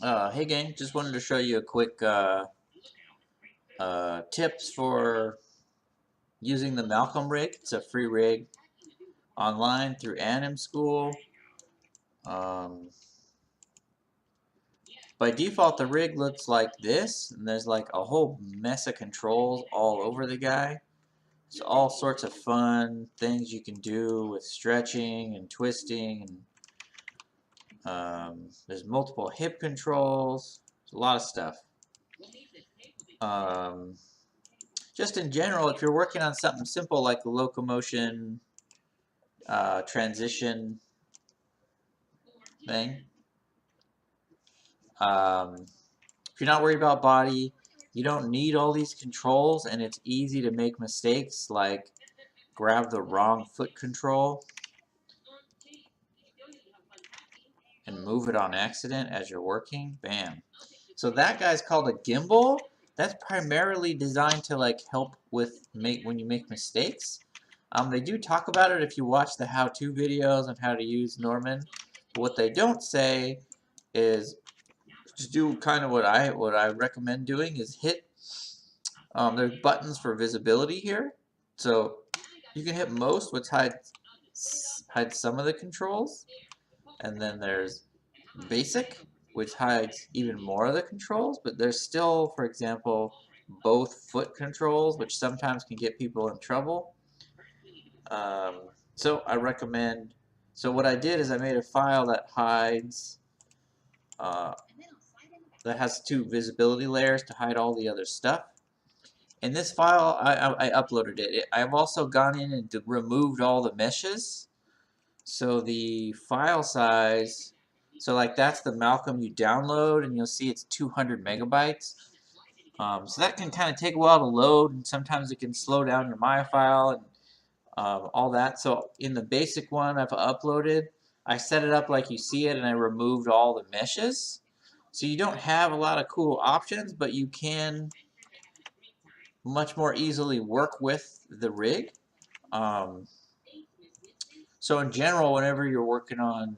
Hey gang, just wanted to show you a quick tips for using the Malcolm rig. It's a free rig online through Anim School. Um, by default, the rig looks like this, and there's like a whole mess of controls all over the guy. There's all sorts of fun things you can do with stretching and twisting, and there's multiple hip controls. There's a lot of stuff. Um, just in general, if you're working on something simple like the locomotion transition thing, if you're not worried about body, you don't need all these controls, and it's easy to make mistakes like grab the wrong foot control and move it on accident as you're working. Bam. So that guy's called a gimbal. That's primarily designed to like help with when you make mistakes. They do talk about it if you watch the how-to videos on how to use Norman. But what they don't say is just do kind of what I recommend doing is hit. There's buttons for visibility here, so you can hit most, which hides some of the controls, and then there's basic, which hides even more of the controls, but there's still, for example, both foot controls, which sometimes can get people in trouble. So I recommend, so what I did is I made a file that hides, that has 2 visibility layers to hide all the other stuff. In this file, I uploaded it. I've also gone in and removed all the meshes. So the file size, so like that's the Malcolm you download, and you'll see it's 200 megabytes. So that can kind of take a while to load, and sometimes it can slow down your My file and all that. So in the basic one I've uploaded, I set it up like you see it, and I removed all the meshes. So you don't have a lot of cool options, but you can much more easily work with the rig. So in general, whenever you're working on,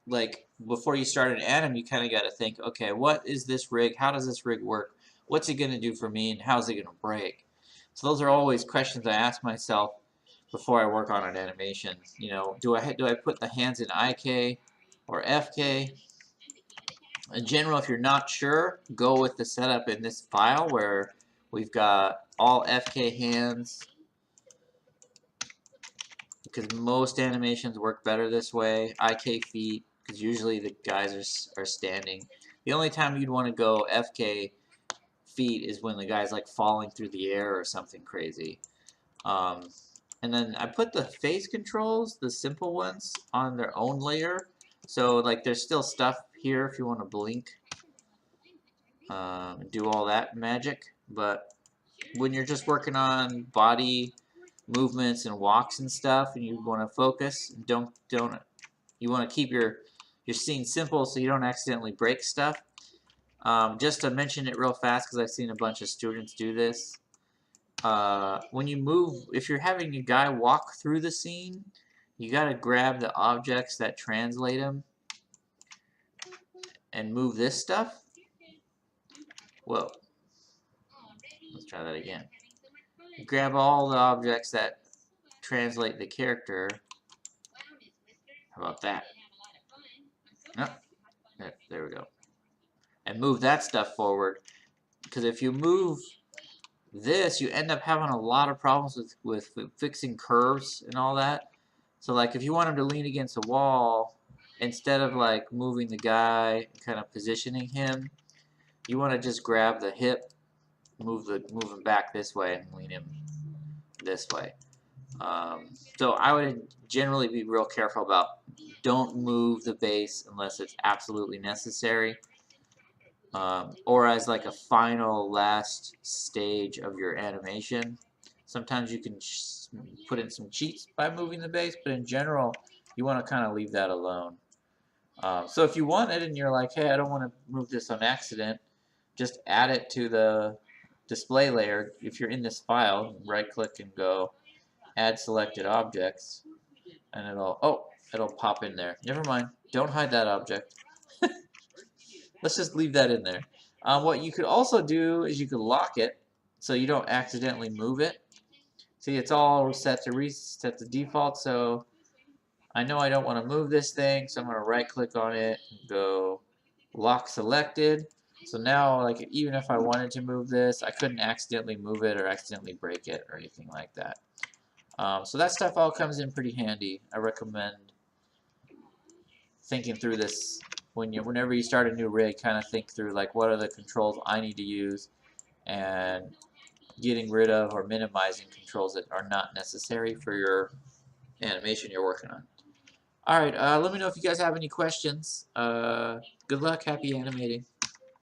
like before you start an anim, you kind of got to think, okay, what is this rig? How does this rig work? What's it going to do for me, and how's it going to break? So those are always questions I ask myself before I work on an animation. You know, do I put the hands in IK or FK? In general, if you're not sure, go with the setup in this file where we've got all FK hands, because most animations work better this way. IK feet, because usually the guys are standing. The only time you'd want to go FK feet is when the guy's like falling through the air or something crazy. And then I put the face controls, the simple ones, on their own layer. So like there's still stuff here if you want to blink, do all that magic. But when you're just working on body movements and walks and stuff, and you want to focus, don't you want to keep your scene simple so you don't accidentally break stuff. Just to mention it real fast, because I've seen a bunch of students do this. When you move, if you're having a guy walk through the scene, you got to grab the objects that translate him and move this stuff. Whoa. Let's try that again. Grab all the objects that translate the character. How about that? Oh, there we go. And move that stuff forward. Because if you move this, you end up having a lot of problems with fixing curves and all that. So like if you want him to lean against a wall, instead of like moving the guy and kind of positioning him, you want to just grab the hip, move him back this way, and lean him this way. So I would generally be real careful about, don't move the base unless it's absolutely necessary, or as like a final last stage of your animation. Sometimes you can put in some cheats by moving the base, but in general you want to kind of leave that alone. So if you want it and you're like, hey, I don't want to move this on accident, just add it to the display layer. If you're in this file, right click and go add selected objects, and it'll pop in there. Never mind, don't hide that object. Let's just leave that in there. What you could also do is you could lock it so you don't accidentally move it. See, it's all set to reset the default, so I know I don't want to move this thing, so I'm going to right click on it and go lock selected. So now, like, even if I wanted to move this, I couldn't accidentally move it or accidentally break it or anything like that. So that stuff all comes in pretty handy. I recommend thinking through this whenever you start a new rig. Kind of think through like what are the controls I need to use and getting rid of or minimizing controls that are not necessary for your animation you're working on. All right, let me know if you guys have any questions. Good luck, happy animating.